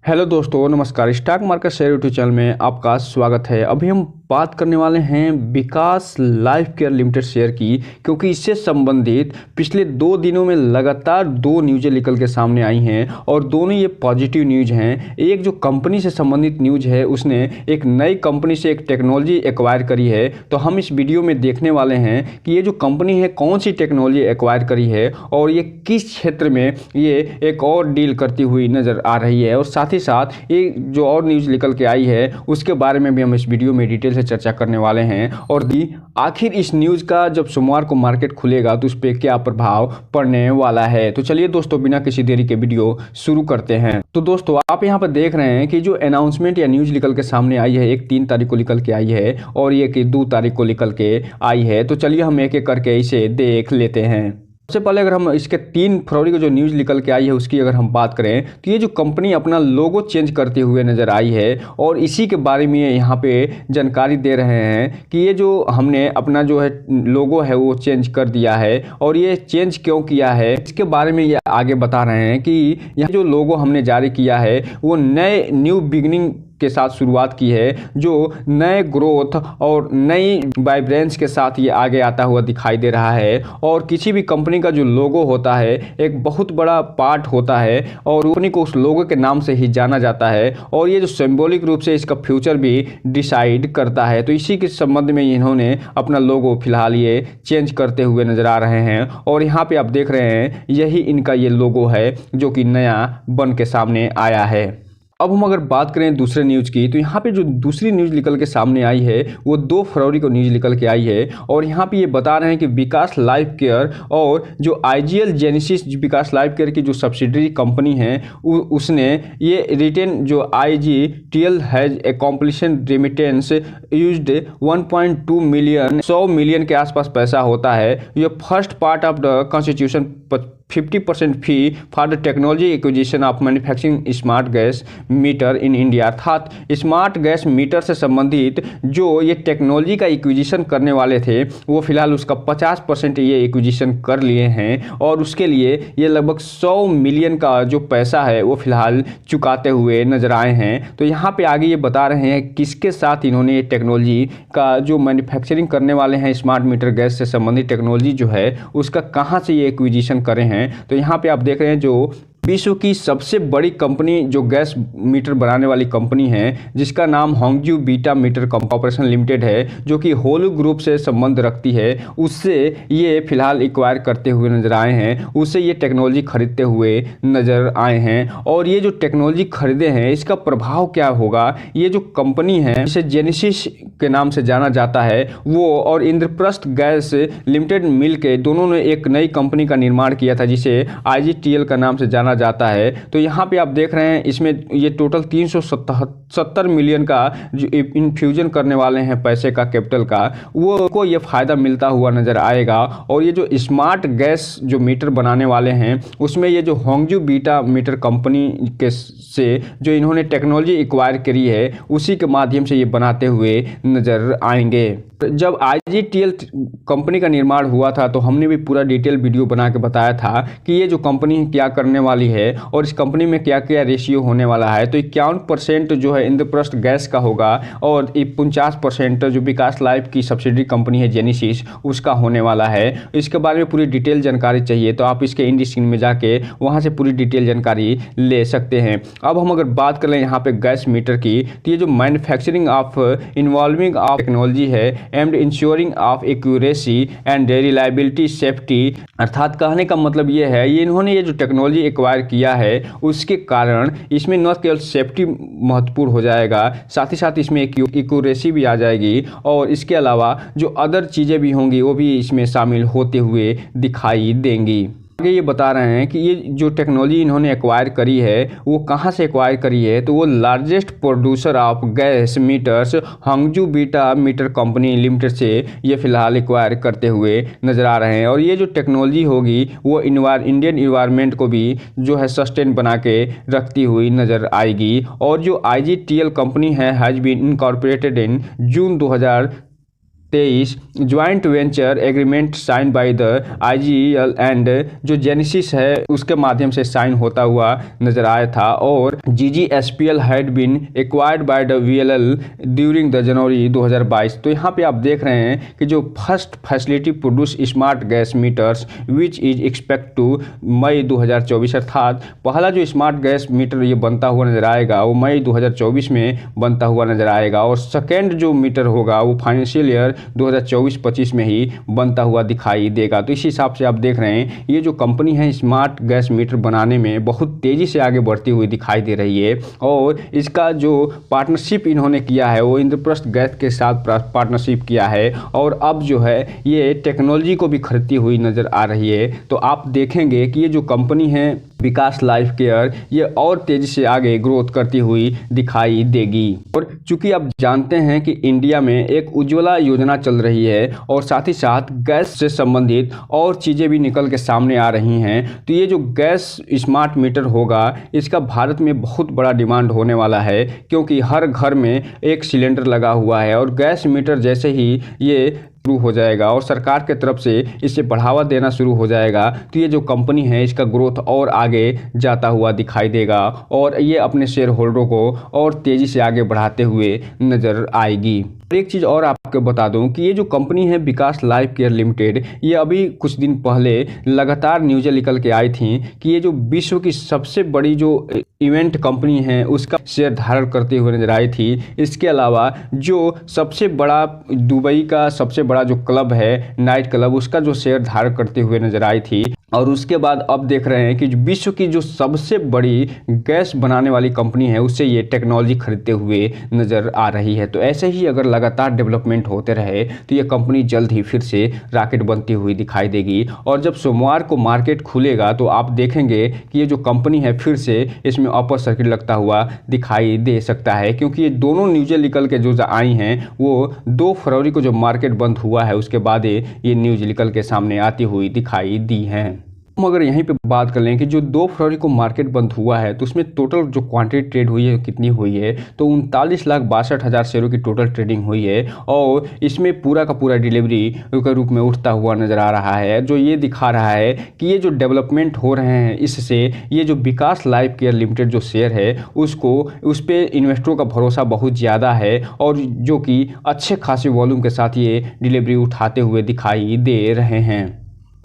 Hello दोस्तों, नमस्कार। Stock market share YouTube channel में आपका स्वागत है। अभी हम बात करने वाले हैं विकास लाइफ केयर लिमिटेड शेयर की, क्योंकि इससे संबंधित पिछले 2 दिनों में लगातार 2 न्यूज़ें निकल के सामने आई हैं और दोनों ये पॉजिटिव न्यूज़ हैं। एक जो कंपनी से संबंधित न्यूज़ है, उसने एक नई कंपनी से एक टेक्नोलॉजी एक्वायर करी है। तो हम इस वीडियो में देखने वाले हैं कि ये जो कंपनी है कौन सी टेक्नोलॉजी एक्वायर करी है और ये किस क्षेत्र में ये एक और डील करती हुई नज़र आ रही है, और साथ ही साथ ये जो और न्यूज़ निकल के आई है उसके बारे में भी हम इस वीडियो में डिटेल से चर्चा करने वाले हैं। और आखिर इस न्यूज़ का जब सोमवार को मार्केट खुलेगा तो उस पर क्या प्रभाव पड़ने वाला है। तो चलिए दोस्तों, बिना किसी देरी के वीडियो शुरू करते हैं। तो दोस्तों, आप यहाँ पर देख रहे हैं कि जो अनाउंसमेंट या न्यूज़ निकल के सामने आई है, एक 3 तारीख को निकल के आई है और ये कि 2 तारीख को निकल के आई है। तो चलिए हम एक एक करके इसे देख लेते हैं। सबसे पहले अगर हम इसके 3 फरवरी को जो न्यूज़ निकल के आई है उसकी अगर हम बात करें तो ये जो कंपनी अपना लोगो चेंज करते हुए नज़र आई है और इसी के बारे में यहाँ पे जानकारी दे रहे हैं कि ये जो हमने अपना जो है लोगो है वो चेंज कर दिया है और ये चेंज क्यों किया है इसके बारे में ये आगे बता रहे हैं कि यह जो लोगो हमने जारी किया है वो नए न्यू बिगनिंग के साथ शुरुआत की है, जो नए ग्रोथ और नई वाइब्रेंस के साथ ये आगे आता हुआ दिखाई दे रहा है। और किसी भी कंपनी का जो लोगो होता है एक बहुत बड़ा पार्ट होता है और कंपनी को उस लोगो के नाम से ही जाना जाता है और ये जो सिंबॉलिक रूप से इसका फ्यूचर भी डिसाइड करता है। तो इसी के संबंध में इन्होंने अपना लोगो फिलहाल ये चेंज करते हुए नज़र आ रहे हैं और यहाँ पे आप देख रहे हैं यही इनका ये लोगो है जो कि नया बन के सामने आया है। अब हम अगर बात करें दूसरे न्यूज़ की, तो यहाँ पे जो दूसरी न्यूज़ निकल के सामने आई है वो 2 फरवरी को न्यूज़ निकल के आई है और यहाँ पे ये बता रहे हैं कि विकास लाइफ केयर और जो IGL Genesis Vikas life care की जो सब्सिडरी कंपनी है उसने ये रिटेन जो IGTL has accomplishment remittance used 1.2 million 100 million के आसपास पैसा होता है। ये first part of the constitution 50% fee for the technology acquisition of manufacturing smart gas meter in India. अर्थात स्मार्ट गैस मीटर से संबंधित जो ये टेक्नोलॉजी का एक्विजिशन करने वाले थे वो फिलहाल उसका 50% ये एक्विजिशन कर लिए हैं और उसके लिए ये लगभग 100 मिलियन का जो पैसा है वो फिलहाल चुकाते हुए नजर आए हैं। तो यहाँ पे आगे ये बता रहे हैं किसके साथ इन्होंने ये टेक्नोलॉजी का जो मैन्युफैक्चरिंग करने वाले हैं स्मार्ट मीटर गैस से संबंधित टेक्नोलॉजी जो है उसका कहाँ से ये एक्विजिशन करे हैं। तो यहाँ पे आप देख रहे हैं जो विश्व की सबसे बड़ी कंपनी जो गैस मीटर बनाने वाली कंपनी है जिसका नाम होंगजू बीटा मीटर कॉर्पोरेशन लिमिटेड है, जो कि होलू ग्रुप से संबंध रखती है, उससे ये फिलहाल एक्वायर करते हुए नजर आए हैं, उससे ये टेक्नोलॉजी खरीदते हुए नजर आए हैं। और ये जो टेक्नोलॉजी खरीदे हैं इसका प्रभाव क्या होगा, ये जो कंपनी है जिसे जेनेसिस के नाम से जाना जाता है वो और इंद्रप्रस्थ गैस लिमिटेड मिल के दोनों ने एक नई कंपनी का निर्माण किया था जिसे आईजीटीएल का नाम से जाना जाता है। तो यहाँ पे आप देख रहे हैं इसमें ये टोटल 370 मिलियन का जो इन्फ्यूजन करने वाले हैं पैसे का, कैपिटल का, वो को ये फायदा मिलता हुआ नजर आएगा। और ये जो स्मार्ट गैस जो मीटर बनाने वाले हैं उसमें ये जो होंगजू बीटा मीटर कंपनी के से जो इन्होंने टेक्नोलॉजी एक्वायर करी है उसी के माध्यम से ये बनाते हुए नजर आएंगे। जब आईजीटीएल कंपनी का निर्माण हुआ था तो हमने भी पूरा डिटेल वीडियो बना के बताया था कि ये जो कंपनी क्या करने वाली है और इस कंपनी में क्या क्या रेशियो होने वाला है। तो 51% जो है इंद्रप्रस्थ गैस का होगा और 49% जो विकास लाइफ की सब्सिडरी कंपनी है जेनेसिस उसका होने वाला है। इसके बारे में पूरी डिटेल जानकारी चाहिए तो आप इसके इंड स्क्रीन में जाके वहाँ से पूरी डिटेल जानकारी ले सकते हैं। अब हम अगर बात करें यहाँ पे गैस मीटर की, तो ये जो manufacturing of involving of technology है and ensuring of accuracy and reliability safety, अर्थात कहने का मतलब ये है ये इन्होंने ये जो टेक्नोलॉजी एक्वायर किया है उसके कारण इसमें न केवल सेफ्टी महत्वपूर्ण हो जाएगा, साथ ही साथ इसमें एक्यूरेसी भी आ जाएगी और इसके अलावा जो अदर चीज़ें भी होंगी वो भी इसमें शामिल होते हुए दिखाई देंगी। आगे ये बता रहे हैं कि ये जो टेक्नोलॉजी इन्होंने एक्वायर करी है वो कहाँ से एक्वायर करी है, तो वो largest producer of gas meters Hangzhou beta meter company limited से ये फिलहाल एक्वायर करते हुए नज़र आ रहे हैं। और ये जो टेक्नोलॉजी होगी वो इंडियन इन्वायरमेंट को भी जो है सस्टेन बना के रखती हुई नज़र आएगी। और जो आईजीटीएल कंपनी है has been incorporated in June 23 joint venture agreement sign by the IGL and जो जेनेसिस है उसके माध्यम से साइन होता हुआ नजर आया था। और GGSPL had been acquired by the VLL during the January 2022। तो यहाँ पे आप देख रहे हैं कि जो first facility produce smart gas meters which is expect to May 2024, अर्थात पहला जो स्मार्ट गैस मीटर ये बनता हुआ नजर आएगा वो मई 2024 में बनता हुआ नजर आएगा। और सेकेंड जो मीटर होगा वो फाइनेंशियल ईयर 2024-25 में ही बनता हुआ दिखाई देगा। तो इस हिसाब से आप देख रहे हैं ये जो कंपनी है स्मार्ट गैस मीटर बनाने में बहुत तेज़ी से आगे बढ़ती हुई दिखाई दे रही है। और इसका जो पार्टनरशिप इन्होंने किया है वो इंद्रप्रस्थ गैस के साथ पार्टनरशिप किया है और अब जो है ये टेक्नोलॉजी को भी खरीदती हुई नज़र आ रही है। तो आप देखेंगे कि ये जो कंपनी है विकास लाइफ केयर ये और तेज़ी से आगे ग्रोथ करती हुई दिखाई देगी। और चूंकि आप जानते हैं कि इंडिया में एक उज्ज्वला योजना चल रही है और साथ ही साथ गैस से संबंधित और चीज़ें भी निकल के सामने आ रही हैं, तो ये जो गैस स्मार्ट मीटर होगा इसका भारत में बहुत बड़ा डिमांड होने वाला है, क्योंकि हर घर में एक सिलेंडर लगा हुआ है और गैस मीटर जैसे ही ये शुरू हो जाएगा और सरकार के तरफ से इसे बढ़ावा देना शुरू हो जाएगा तो ये जो कंपनी है इसका ग्रोथ और आगे जाता हुआ दिखाई देगा और ये अपने शेयर होल्डरों को और तेज़ी से आगे बढ़ाते हुए नज़र आएगी। एक चीज़ और आपको बता दूं कि ये जो कंपनी है विकास लाइफ केयर लिमिटेड ये अभी कुछ दिन पहले लगातार न्यूज़ें निकल के आई थी कि ये जो विश्व की सबसे बड़ी जो इवेंट कंपनी है उसका शेयर धारण करते हुए नजर आई थी। इसके अलावा जो सबसे बड़ा दुबई का सबसे बड़ा जो क्लब है नाइट क्लब उसका जो शेयर धारण करते हुए नजर आई थी। और उसके बाद अब देख रहे हैं कि विश्व की जो सबसे बड़ी गैस बनाने वाली कंपनी है उससे ये टेक्नोलॉजी खरीदते हुए नज़र आ रही है। तो ऐसे ही अगर लगातार डेवलपमेंट होते रहे तो ये कंपनी जल्द ही फिर से रॉकेट बनती हुई दिखाई देगी। और जब सोमवार को मार्केट खुलेगा तो आप देखेंगे कि ये जो कंपनी है फिर से इसमें अपर सर्किट लगता हुआ दिखाई दे सकता है, क्योंकि ये दोनों न्यूज़ें निकल के जो आई हैं वो 2 फरवरी को जो मार्केट बंद हुआ है उसके बाद ये न्यूज़ निकल के सामने आती हुई दिखाई दी हैं। हम अगर यहीं पे बात कर लें कि जो 2 फरवरी को मार्केट बंद हुआ है तो उसमें टोटल जो क्वांटिटी ट्रेड हुई है कितनी हुई है, तो 39,62,000 शेयरों की टोटल ट्रेडिंग हुई है। और इसमें पूरा का पूरा डिलीवरी के रूप में उठता हुआ नज़र आ रहा है, जो ये दिखा रहा है कि ये जो डेवलपमेंट हो रहे हैं इससे ये जो विकास लाइफ केयर लिमिटेड जो शेयर है उसको उस पर इन्वेस्टरों का भरोसा बहुत ज़्यादा है और जो कि अच्छे खासे वॉल्यूम के साथ ये डिलीवरी उठाते हुए दिखाई दे रहे हैं।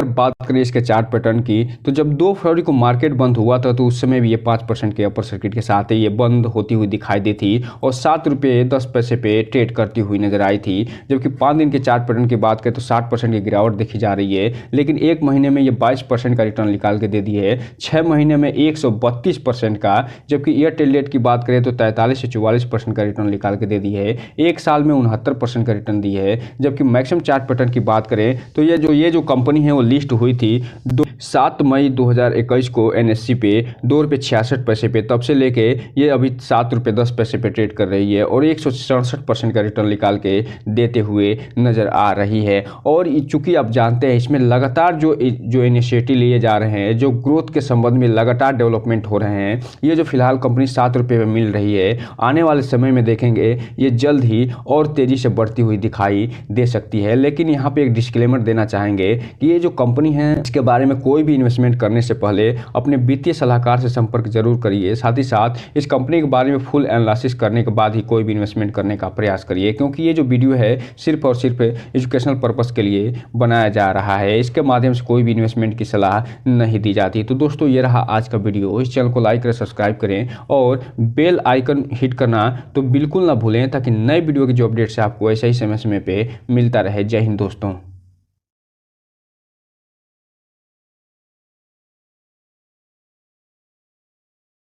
बात करें इसके चार्ट पैटर्न की तो जब 2 फरवरी को मार्केट बंद हुआ था तो उस समय भी ये 5% के अपर सर्किट के साथ ये बंद होती हुई दिखाई दी थी और 7 रुपये 10 पैसे पे ट्रेड करती हुई नजर आई थी। जबकि 5 दिन के चार्ट पैटर्न की बात करें तो 60% की गिरावट देखी जा रही है, लेकिन 1 महीने में ये 22% का रिटर्न निकाल के दे दी है, 6 महीने में 132% का, जबकि एयरटेल डेट की बात करें तो 43 से 44% का रिटर्न निकाल के दे दी है, 1 साल में 69% का रिटर्न दी है। जबकि मैक्सिमम चार्ट पैटर्न की बात करें तो ये जो कंपनी है वो लिस्ट हुई थी 7 मई 2021 को NSE पे 2 रुपये 66 पैसे पे, तब से लेके ये अभी 7 रुपये 10 पैसे पे ट्रेड कर रही है और 167% का रिटर्न निकाल के देते हुए नज़र आ रही है। और चूंकि आप जानते हैं इसमें लगातार जो इनिशिएटिव लिए जा रहे हैं, जो ग्रोथ के संबंध में लगातार डेवलपमेंट हो रहे हैं, ये जो फिलहाल कंपनी 7 रुपये में मिल रही है, आने वाले समय में देखेंगे ये जल्द ही और तेज़ी से बढ़ती हुई दिखाई दे सकती है। लेकिन यहाँ पे एक डिस्क्लेमर देना चाहेंगे कि ये जो कंपनी है इसके बारे में कोई भी इन्वेस्टमेंट करने से पहले अपने वित्तीय सलाहकार से संपर्क जरूर करिए। साथ ही साथ इस कंपनी के बारे में फुल एनालिसिस करने के बाद ही कोई भी इन्वेस्टमेंट करने का प्रयास करिए, क्योंकि ये जो वीडियो है सिर्फ और सिर्फ एजुकेशनल पर्पस के लिए बनाया जा रहा है। इसके माध्यम से कोई भी इन्वेस्टमेंट की सलाह नहीं दी जाती। तो दोस्तों ये रहा आज का वीडियो। इस चैनल को लाइक करें, सब्सक्राइब करें और बेल आइकन हिट करना तो बिल्कुल ना भूलें, ताकि नए वीडियो की जो अपडेट्स है आपको ऐसे ही समय पे मिलता रहे। जय हिंद दोस्तों।